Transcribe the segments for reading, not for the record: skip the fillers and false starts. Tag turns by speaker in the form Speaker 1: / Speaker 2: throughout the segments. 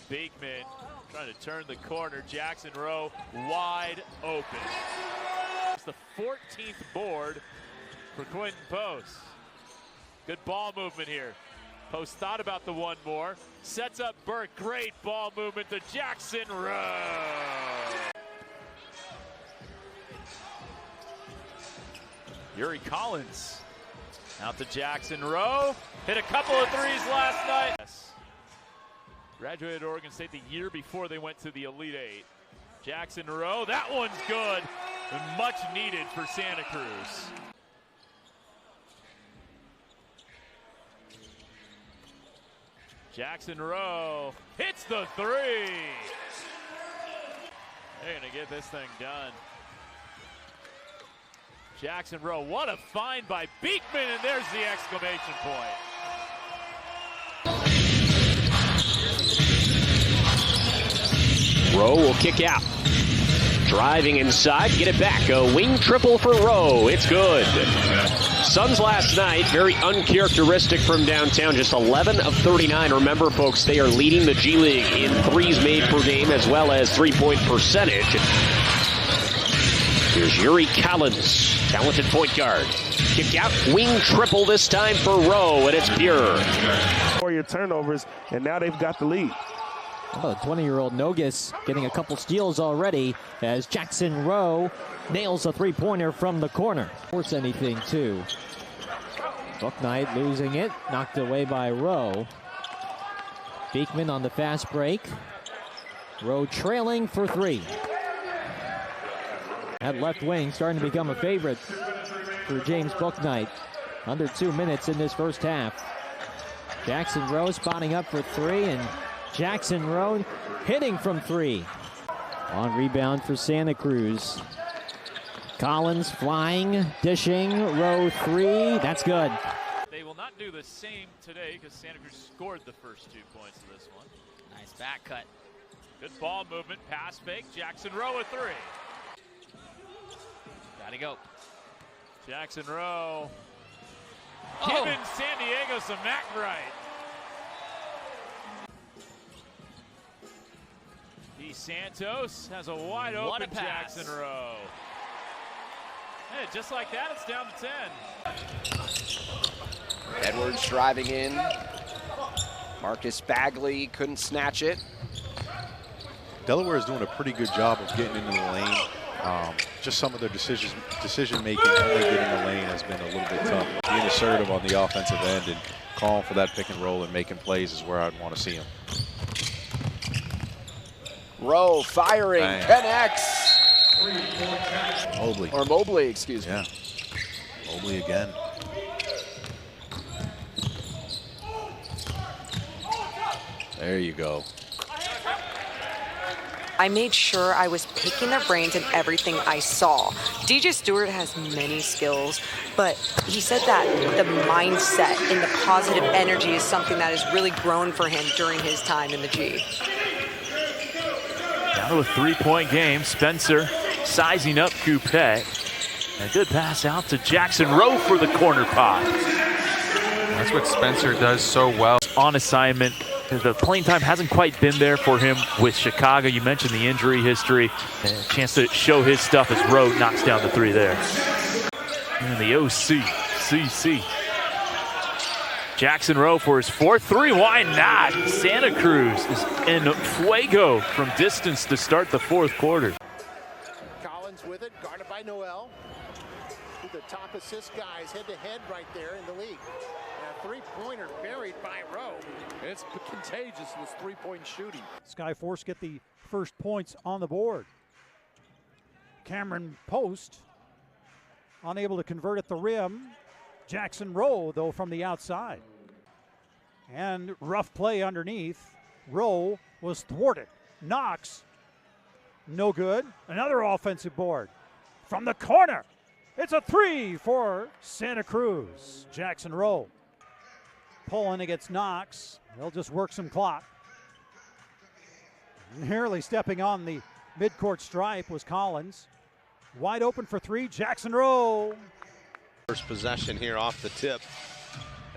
Speaker 1: Beekman trying to turn the corner. Jackson Rowe wide open. It's the 14th board for Quinton Post. Good ball movement here. Post thought about the one more. Sets up Burke. Great ball movement to Jackson Rowe. Yuri Collins out to Jackson Rowe. Hit a couple of threes last night. Graduated Oregon State the year before they went to the Elite Eight. Jackson Rowe, that one's good. And much needed for Santa Cruz. Jackson Rowe hits the three. They're gonna get this thing done. Jackson Rowe, what a find by Beekman, and there's the exclamation point.
Speaker 2: Rowe will kick out. Driving inside, get it back. A wing triple for Rowe. It's good. Suns last night, very uncharacteristic from downtown. Just 11 of 39. Remember, folks, they are leading the G League in threes made per game as well as three-point percentage. Here's Yuri Collins, talented point guard. Kick out, wing triple this time for Rowe, and it's pure.
Speaker 3: 4 turnovers, and now they've got the lead.
Speaker 4: Oh, 20-year-old Nogus getting a couple steals already as Jackson Rowe nails a three-pointer from the corner. Force anything, too. Bucknight losing it, knocked away by Rowe. Beekman on the fast break. Rowe trailing for three. That left wing starting to become a favorite for James Bucknight. Under 2 minutes in this first half. Jackson Rowe spotting up for three, and Jackson Rowe hitting from three. On rebound for Santa Cruz. Collins flying, dishing, Rowe three. That's good.
Speaker 1: They will not do the same today because Santa Cruz scored the first 2 points of this one.
Speaker 5: Nice back cut.
Speaker 1: Good ball movement, pass fake. Jackson Rowe a three.
Speaker 5: Gotta go.
Speaker 1: Jackson Rowe giving San Diego some act right. Santos has a wide open Jackson Rowe. Hey, just like that, it's down to 10.
Speaker 6: Edwards driving in. Marcus Bagley couldn't snatch it.
Speaker 7: Delaware is doing a pretty good job of getting into the lane. Just some of their decision making when they get in the lane has been a little bit tough. Being assertive on the offensive end and calling for that pick and roll and making plays is where I'd want to see them.
Speaker 6: Rowe firing,
Speaker 7: Bang.
Speaker 6: connects.
Speaker 7: Mobley.
Speaker 6: Or Mobley, excuse me.
Speaker 7: Yeah. Mobley again. There you go.
Speaker 8: I made sure I was picking their brains in everything I saw. DJ Stewart has many skills, but he said that the mindset and the positive energy is something that has really grown for him during his time in the G.
Speaker 1: Down to a three-point game. Spencer sizing up Coupe. A good pass out to Jackson Rowe for the corner pot.
Speaker 9: That's what Spencer does so well.
Speaker 1: On assignment. The playing time hasn't quite been there for him with Chicago. You mentioned the injury history. A chance to show his stuff as Rowe knocks down the three there. And the OCCC. Jackson Rowe for his fourth three. Why not? Santa Cruz is in fuego from distance to start the fourth quarter.
Speaker 10: Collins with it, guarded by Noel. The top assist guys head-to-head right there in the league. And a three-pointer buried by Rowe.
Speaker 11: It's contagious, this three-point shooting.
Speaker 12: Skyforce get the first points on the board. Cameron Post unable to convert at the rim. Jackson Rowe, though, from the outside. And rough play underneath. Rowe was thwarted. Knox, no good. Another offensive board from the corner. It's a three for Santa Cruz. Jackson Rowe pulling against Knox. They'll just work some clock. Nearly stepping on the midcourt stripe was Collins. Wide open for three, Jackson Rowe.
Speaker 13: First possession here off the tip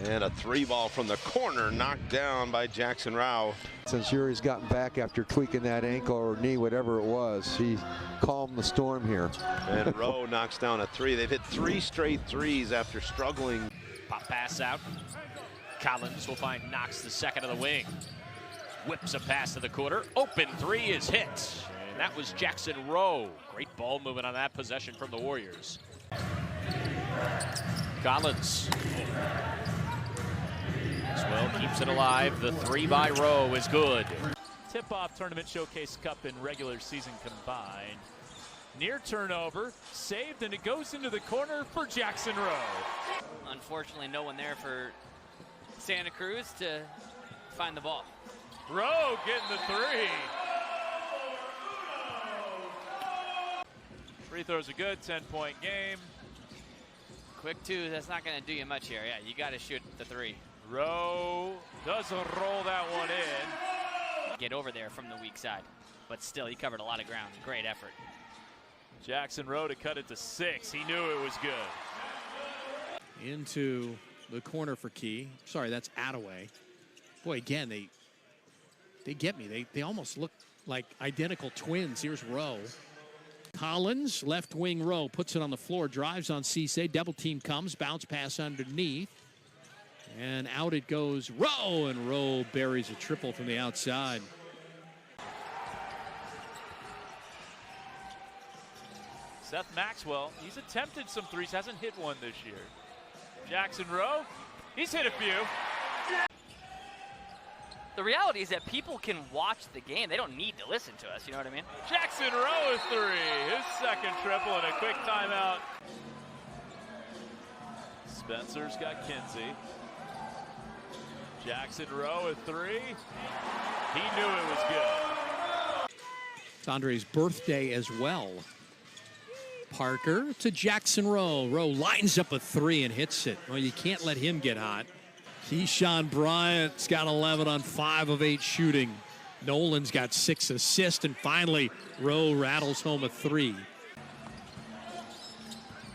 Speaker 5: And a 3-ball from the corner, knocked down by Jackson Rowe.
Speaker 13: Since Yuri's gotten back after tweaking that ankle or knee, whatever it was, he calmed the storm here.
Speaker 5: And Rowe knocks down a 3. They've hit 3 straight threes after struggling.
Speaker 2: Pop pass out. Collins will find Knox, the second of the wing. Whips a pass to the corner. Open 3 is hit. And that was Jackson Rowe. Great ball movement on that possession from the Warriors. Collins. Well, keeps it alive. The 3 by Rowe is good.
Speaker 1: Tip-off Tournament Showcase Cup and regular season combined. Near turnover, saved, and it goes into the corner for Jackson Rowe.
Speaker 14: Unfortunately, no one there for Santa Cruz to find the ball.
Speaker 1: Rowe getting the 3. Free throws are good, 10-point game.
Speaker 14: Quick 2, that's not going to do you much here. Yeah, you got to shoot the 3.
Speaker 1: Rowe doesn't roll that one in.
Speaker 14: Get over there from the weak side, but still he covered a lot of ground. Great effort.
Speaker 1: Jackson Rowe to cut it to 6. He knew it was good.
Speaker 15: Into the corner for Key. Sorry, that's Attaway. Boy, again, they get me. They almost look like identical twins. Here's Rowe. Collins, left wing Rowe, puts it on the floor, drives on Cisse. Double team comes, bounce pass underneath. And out it goes Rowe, and Rowe buries a triple from the outside.
Speaker 1: Seth Maxwell, he's attempted some threes, hasn't hit one this year. Jackson Rowe, he's hit a few.
Speaker 14: The reality is that people can watch the game. They don't need to listen to us, you know what I mean?
Speaker 1: Jackson Rowe is 3, his second triple and a quick timeout. Spencer's got Kinsey. Jackson Rowe at 3. He knew it was good.
Speaker 15: It's Andre's birthday as well. Parker to Jackson Rowe. Rowe lines up a 3 and hits it. Well, you can't let him get hot. Keyshawn Bryant's got 11 on 5 of 8 shooting. Nolan's got 6 assists, and finally Rowe rattles home a 3.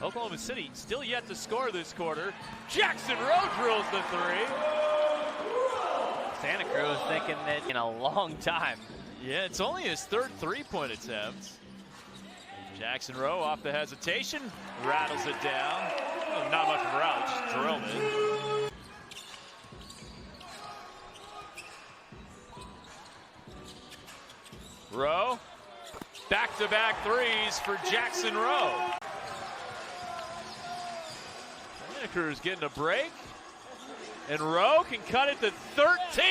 Speaker 1: Oklahoma City still yet to score this quarter. Jackson Rowe drills the 3.
Speaker 14: Santa Cruz thinking that in a long time.
Speaker 1: Yeah, it's only his 3rd three-point attempt. Jackson Rowe off the hesitation, rattles it down. Well, not much of a rattle, just drilled it. Rowe, back-to-back 3s for Jackson Rowe. Santa Cruz getting a break. And Rowe can cut it to 13.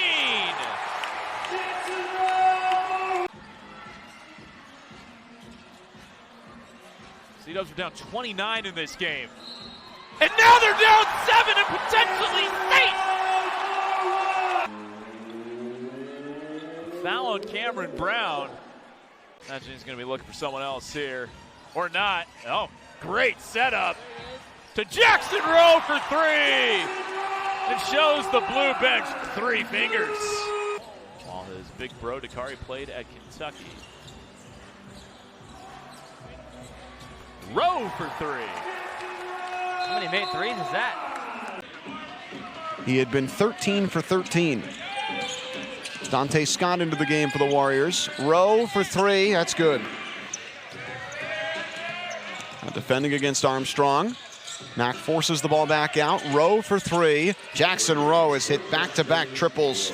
Speaker 1: Sea-Dubs are down 29 in this game. And now they're down 7 and potentially 8. Foul on Cameron Brown. Imagine he's going to be looking for someone else here. Or not. Oh, great setup to Jackson Rowe for 3. And shows the blue bench 3 fingers. While his big bro Dakari played at Kentucky. Rowe for 3.
Speaker 14: How many made 3s is that?
Speaker 16: He had been 13 for 13. Dante Scott into the game for the Warriors. Rowe for 3, that's good. Defending against Armstrong. Mack forces the ball back out. Rowe for 3. Jackson Rowe has hit back-to-back triples.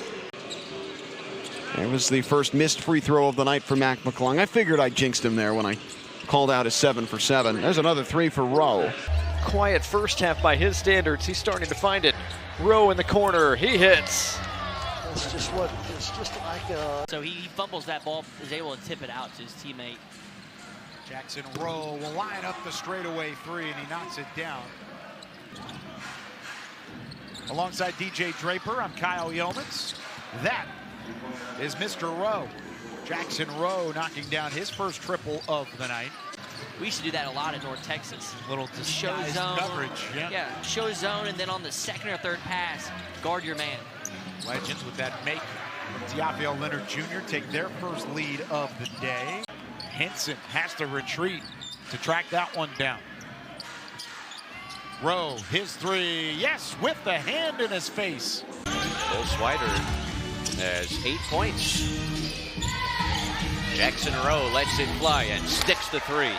Speaker 16: It was the first missed free throw of the night for Mac McClung. I figured I jinxed him there when I called out his 7 for 7. There's another 3 for Rowe.
Speaker 17: Quiet first half by his standards. He's starting to find it. Rowe in the corner. He hits.
Speaker 18: It's just like
Speaker 14: So he fumbles that ball, is able to tip it out to his teammate.
Speaker 19: Jackson Rowe will line up the straightaway 3, and he knocks it down. Alongside DJ Draper, I'm Kyle Yeomans. That is Mr. Rowe. Jackson Rowe knocking down his first triple of the night.
Speaker 14: We used to do that a lot in North Texas.
Speaker 19: Little
Speaker 14: show
Speaker 19: disguised
Speaker 14: zone
Speaker 19: coverage.
Speaker 14: Yeah, show zone, and then on the second or third pass, guard your man.
Speaker 19: Legends with that make. Tiafio Leonard Jr. take their first lead of the day. Henson has to retreat to track that one down. Rowe, his three, yes, with the hand in his face.
Speaker 17: Will Swider has 8 points. Jackson Rowe lets it fly and sticks the three.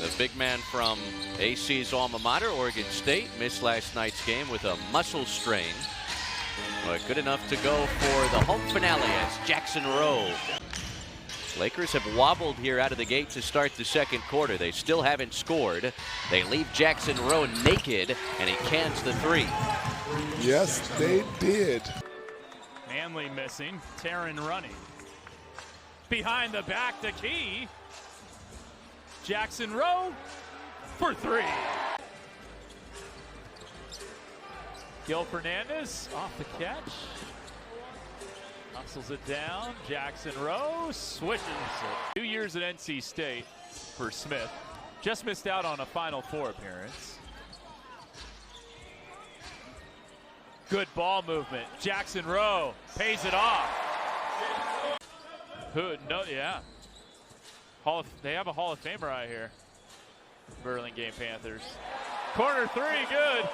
Speaker 17: The big man from AC's alma mater, Oregon State, missed last night's game with a muscle strain. But good enough to go for the home finale as Jackson Rowe. Lakers have wobbled here out of the gate to start the second quarter. They still haven't scored. They leave Jackson Rowe naked, and he cans the three.
Speaker 18: Yes, they did.
Speaker 1: Manley missing. Taryn running. Behind the back to Key. Jackson Rowe for three. Gil Fernandez off the catch. Hustles it down. Jackson Rowe switches it. 2 years at NC State for Smith. Just missed out on a Final Four appearance. Good ball movement. Jackson Rowe pays it off. Who? No, yeah. They have a Hall of Famer out here. Burlingame Panthers. Corner three, good.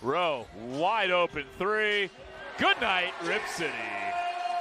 Speaker 1: Rowe, wide open three. Good night, Rip City.